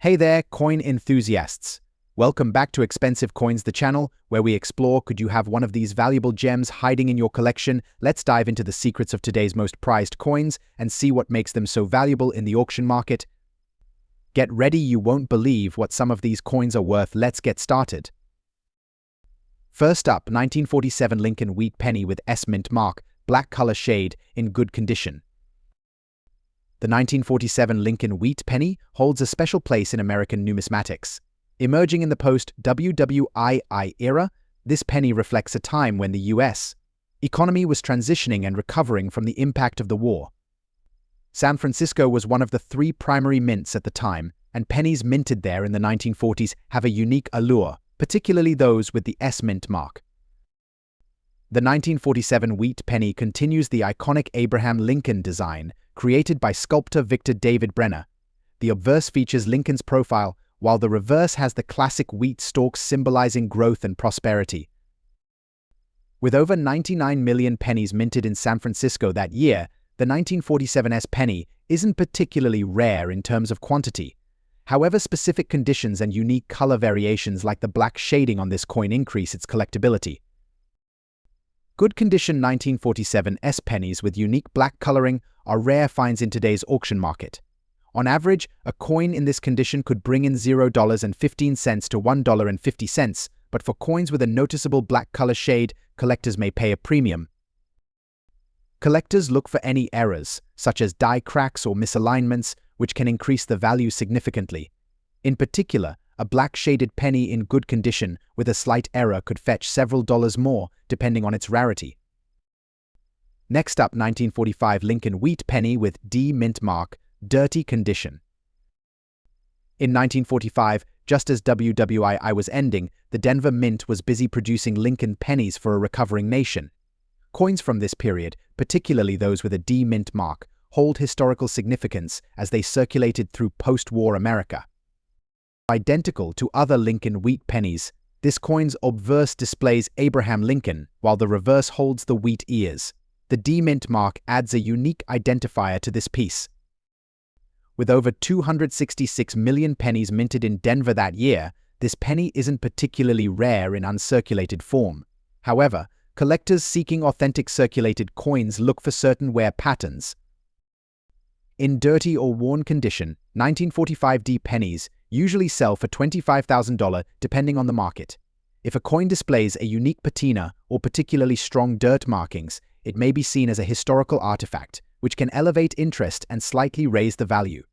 Hey there, coin enthusiasts! Welcome back to Expensive Coins, the channel where we explore could you have one of these valuable gems hiding in your collection. Let's dive into the secrets of today's most prized coins and see what makes them so valuable in the auction market. Get ready, you won't believe what some of these coins are worth. Let's get started. First up, 1947 Lincoln Wheat Penny with S mint mark, black color shade, in good condition. The 1947 Lincoln Wheat Penny holds a special place in American numismatics. Emerging in the post-WWII era, this penny reflects a time when the U.S. economy was transitioning and recovering from the impact of the war. San Francisco was one of the three primary mints at the time, and pennies minted there in the 1940s have a unique allure, particularly those with the S mint mark. The 1947 Wheat Penny continues the iconic Abraham Lincoln design created by sculptor Victor David Brenner. The obverse features Lincoln's profile, while the reverse has the classic wheat stalks symbolizing growth and prosperity. With over 99 million pennies minted in San Francisco that year, the 1947 S penny isn't particularly rare in terms of quantity. However, specific conditions and unique color variations like the black shading on this coin increase its collectability. Good condition 1947 S pennies with unique black coloring are rare finds in today's auction market. On average, a coin in this condition could bring in $0.15 to $1.50, but for coins with a noticeable black color shade, collectors may pay a premium. Collectors look for any errors, such as die cracks or misalignments, which can increase the value significantly. In particular, a black shaded penny in good condition with a slight error could fetch several dollars more, depending on its rarity. Next up, 1945 Lincoln Wheat Penny with D mint mark, dirty condition. In 1945, just as WWII was ending, the Denver Mint was busy producing Lincoln pennies for a recovering nation. Coins from this period, particularly those with a D mint mark, hold historical significance as they circulated through post-war America. Identical to other Lincoln Wheat pennies, this coin's obverse displays Abraham Lincoln, while the reverse holds the wheat ears. The D mint mark adds a unique identifier to this piece. With over 266 million pennies minted in Denver that year, this penny isn't particularly rare in uncirculated form. However, collectors seeking authentic circulated coins look for certain wear patterns. In dirty or worn condition, 1945 D pennies usually sell for $25,000 depending on the market. If a coin displays a unique patina or particularly strong dirt markings, it may be seen as a historical artifact, which can elevate interest and slightly raise the value.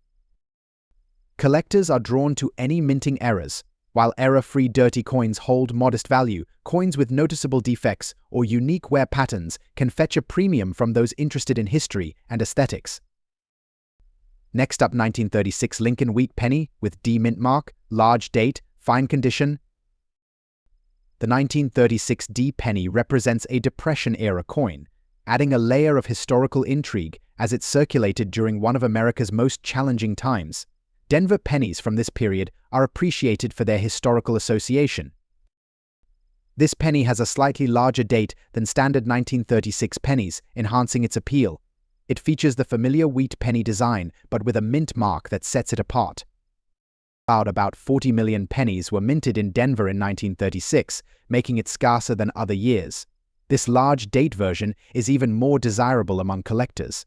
Collectors are drawn to any minting errors. While error-free dirty coins hold modest value, coins with noticeable defects or unique wear patterns can fetch a premium from those interested in history and aesthetics. Next up, 1936 Lincoln Wheat Penny with D mint mark, large date, fine condition. The 1936 D penny represents a Depression-era coin, adding a layer of historical intrigue as it circulated during one of America's most challenging times. Denver pennies from this period are appreciated for their historical association. This penny has a slightly larger date than standard 1936 pennies, enhancing its appeal. It features the familiar wheat penny design, but with a mint mark that sets it apart. About 40 million pennies were minted in Denver in 1936, making it scarcer than other years. This large date version is even more desirable among collectors.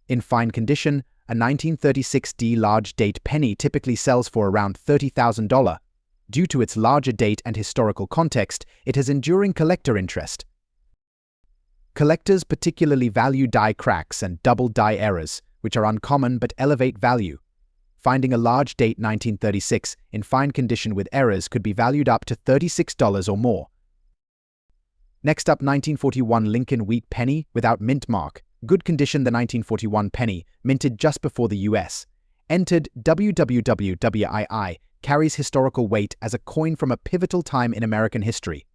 In fine condition, a 1936 D large date penny typically sells for around $30,000. Due to its larger date and historical context, it has enduring collector interest. Collectors particularly value die cracks and double die errors, which are uncommon but elevate value. Finding a large date 1936 in fine condition with errors could be valued up to $36 or more. Next up, 1941 Lincoln Wheat Penny without mint mark. Good condition. The 1941 penny, minted just before the U.S. entered WWWII, carries historical weight as a coin from a pivotal time in American history.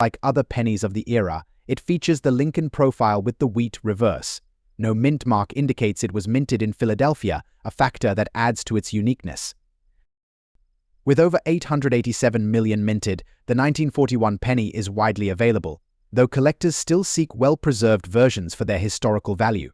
Like other pennies of the era, it features the Lincoln profile with the wheat reverse. No mint mark indicates it was minted in Philadelphia, a factor that adds to its uniqueness. With over 887 million minted, the 1941 penny is widely available, though collectors still seek well-preserved versions for their historical value.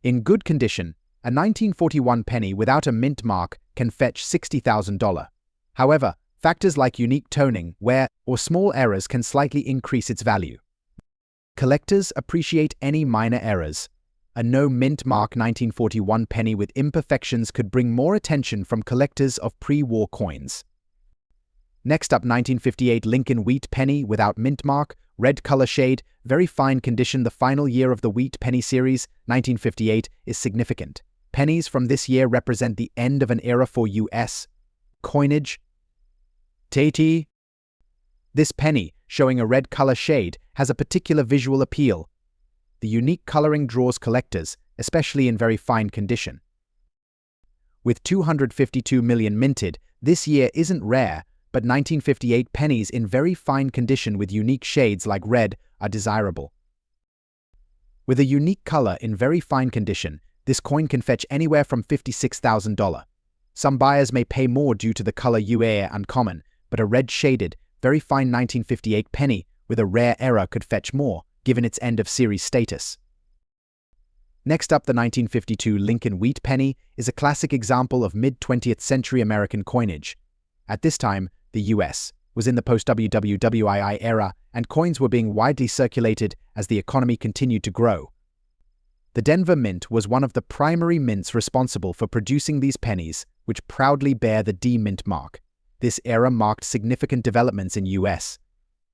In good condition, A 1941 penny without a mint mark can fetch $60,000. However, factors like unique toning, wear, or small errors can slightly increase its value. Collectors appreciate any minor errors. A no mint mark 1941 penny with imperfections could bring more attention from collectors of pre-war coins. Next up, 1958 Lincoln wheat penny without mint mark, red color shade, very fine condition. The final year of the wheat penny series, 1958, is significant. Pennies from this year represent the end of an era for U.S. coinage. Tatey. This penny, showing a red color shade, has a particular visual appeal. The unique coloring draws collectors, especially in very fine condition. With 252 million minted, this year isn't rare, but 1958 pennies in very fine condition with unique shades like red are desirable. With a unique color in very fine condition, this coin can fetch anywhere from $56,000. Some buyers may pay more due to the color UA uncommon, but a red-shaded, very fine 1958 penny with a rare error could fetch more, given its end-of-series status. Next up, the 1952 Lincoln wheat penny is a classic example of mid-20th century American coinage. At this time, the U.S. was in the post-WWII era, and coins were being widely circulated as the economy continued to grow. The Denver Mint was one of the primary mints responsible for producing these pennies, which proudly bear the D Mint mark. This era marked significant developments in U.S.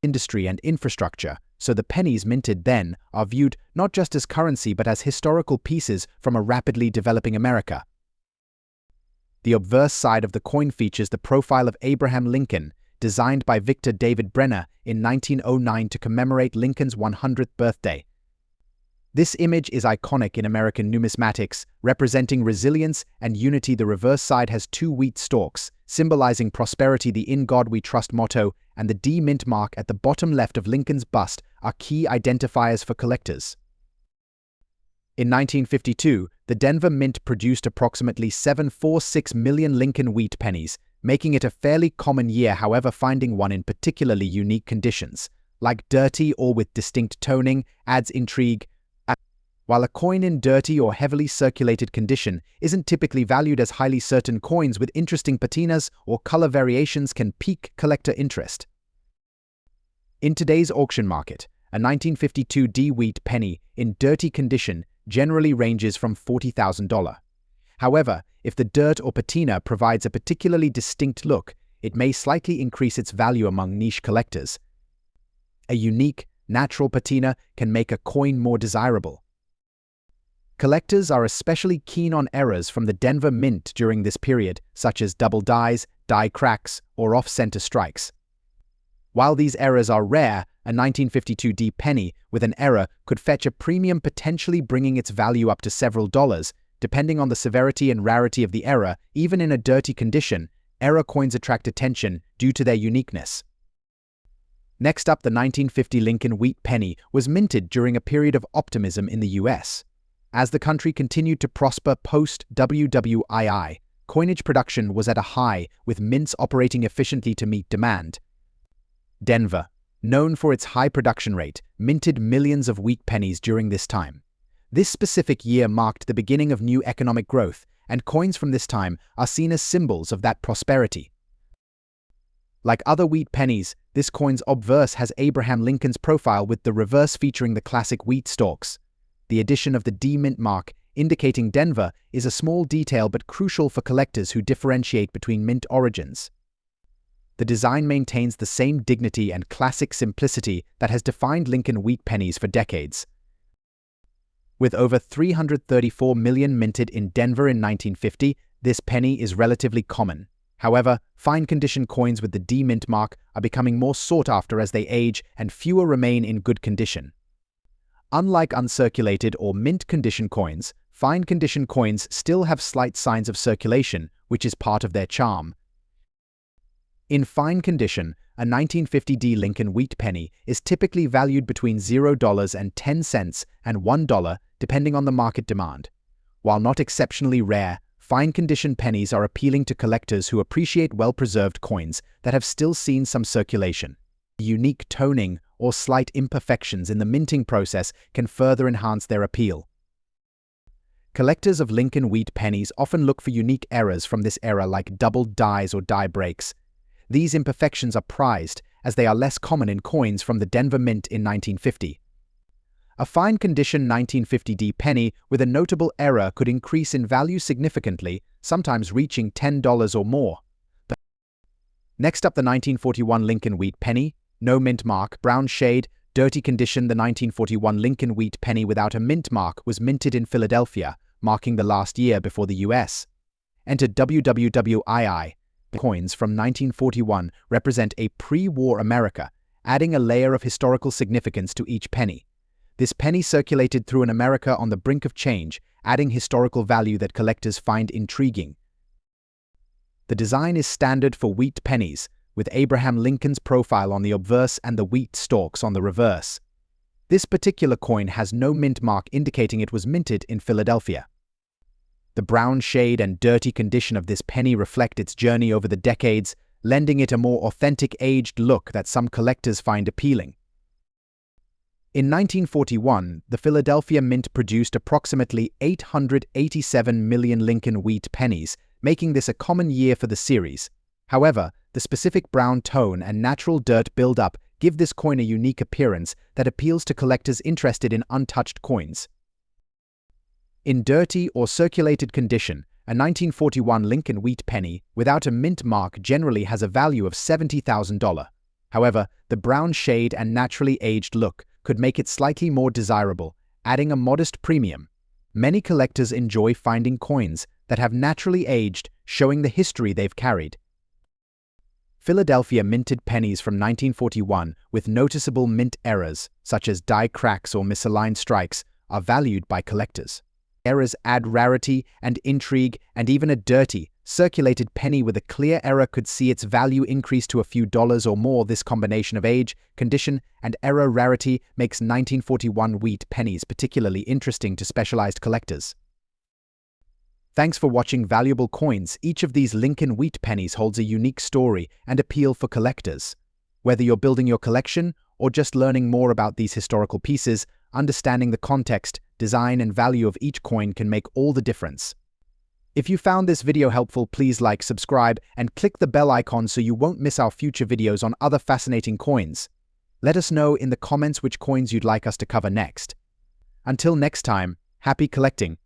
industry and infrastructure, so the pennies minted then are viewed not just as currency but as historical pieces from a rapidly developing America. The obverse side of the coin features the profile of Abraham Lincoln, designed by Victor David Brenner in 1909 to commemorate Lincoln's 100th birthday. This image is iconic in American numismatics, representing resilience and unity. The reverse side has two wheat stalks, symbolizing prosperity. The "In God We Trust" motto and the D Mint mark at the bottom left of Lincoln's bust are key identifiers for collectors. In 1952, the Denver Mint produced approximately 746 million Lincoln wheat pennies, making it a fairly common year. However, finding one in particularly unique conditions, like dirty or with distinct toning, adds intrigue. While a coin in dirty or heavily circulated condition isn't typically valued as highly certain, coins with interesting patinas or color variations can pique collector interest. In today's auction market, a 1952 D wheat penny in dirty condition generally ranges from $40,000. However, if the dirt or patina provides a particularly distinct look, it may slightly increase its value among niche collectors. A unique, natural patina can make a coin more desirable. Collectors are especially keen on errors from the Denver Mint during this period, such as double dies, die cracks, or off-center strikes. While these errors are rare, a 1952 D penny with an error could fetch a premium, potentially bringing its value up to several dollars, depending on the severity and rarity of the error. Even in a dirty condition, error coins attract attention due to their uniqueness. Next up, the 1950 Lincoln wheat penny was minted during a period of optimism in the U.S. As the country continued to prosper post-WWII, coinage production was at a high, with mints operating efficiently to meet demand. Denver, known for its high production rate, minted millions of wheat pennies during this time. This specific year marked the beginning of new economic growth, and coins from this time are seen as symbols of that prosperity. Like other wheat pennies, this coin's obverse has Abraham Lincoln's profile, with the reverse featuring the classic wheat stalks. The addition of the D Mint mark, indicating Denver, is a small detail but crucial for collectors who differentiate between mint origins. The design maintains the same dignity and classic simplicity that has defined Lincoln wheat pennies for decades. With over 334 million minted in Denver in 1950, this penny is relatively common. However, fine-condition coins with the D Mint mark are becoming more sought after as they age, and fewer remain in good condition. Unlike uncirculated or mint-condition coins, fine-condition coins still have slight signs of circulation, which is part of their charm. In fine condition, a 1950 D Lincoln wheat penny is typically valued between $0.10 and $1, depending on the market demand. While not exceptionally rare, fine-condition pennies are appealing to collectors who appreciate well-preserved coins that have still seen some circulation. Unique toning or slight imperfections in the minting process can further enhance their appeal. Collectors of Lincoln wheat pennies often look for unique errors from this era like doubled dies or die breaks. These imperfections are prized as they are less common in coins from the Denver Mint in 1950. A fine condition 1950D penny with a notable error could increase in value significantly, sometimes reaching $10 or more. Next up, the 1941 Lincoln wheat penny, no mint mark, brown shade, dirty condition. The 1941 Lincoln wheat penny without a mint mark was minted in Philadelphia, marking the last year before the US. Enter WWWII. Coins from 1941 represent a pre-war America, adding a layer of historical significance to each penny. This penny circulated through an America on the brink of change, adding historical value that collectors find intriguing. The design is standard for wheat pennies, with Abraham Lincoln's profile on the obverse and the wheat stalks on the reverse. This particular coin has no mint mark, indicating it was minted in Philadelphia. The brown shade and dirty condition of this penny reflect its journey over the decades, lending it a more authentic aged look that some collectors find appealing. In 1941, the Philadelphia Mint produced approximately 887 million Lincoln wheat pennies, making this a common year for the series. However, the specific brown tone and natural dirt buildup give this coin a unique appearance that appeals to collectors interested in untouched coins. In dirty or circulated condition, a 1941 Lincoln wheat penny without a mint mark generally has a value of $70,000. However, the brown shade and naturally aged look could make it slightly more desirable, adding a modest premium. Many collectors enjoy finding coins that have naturally aged, showing the history they've carried. Philadelphia minted pennies from 1941 with noticeable mint errors, such as die cracks or misaligned strikes, are valued by collectors. Errors add rarity and intrigue, and even a dirty, circulated penny with a clear error could see its value increase to a few dollars or more. This combination of age, condition, and error rarity makes 1941 wheat pennies particularly interesting to specialized collectors. Thanks for watching Valuable Coins. Each of these Lincoln wheat pennies holds a unique story and appeal for collectors. Whether you're building your collection or just learning more about these historical pieces, understanding the context, design, and value of each coin can make all the difference. If you found this video helpful, please like, subscribe, and click the bell icon so you won't miss our future videos on other fascinating coins. Let us know in the comments which coins you'd like us to cover next. Until next time, happy collecting!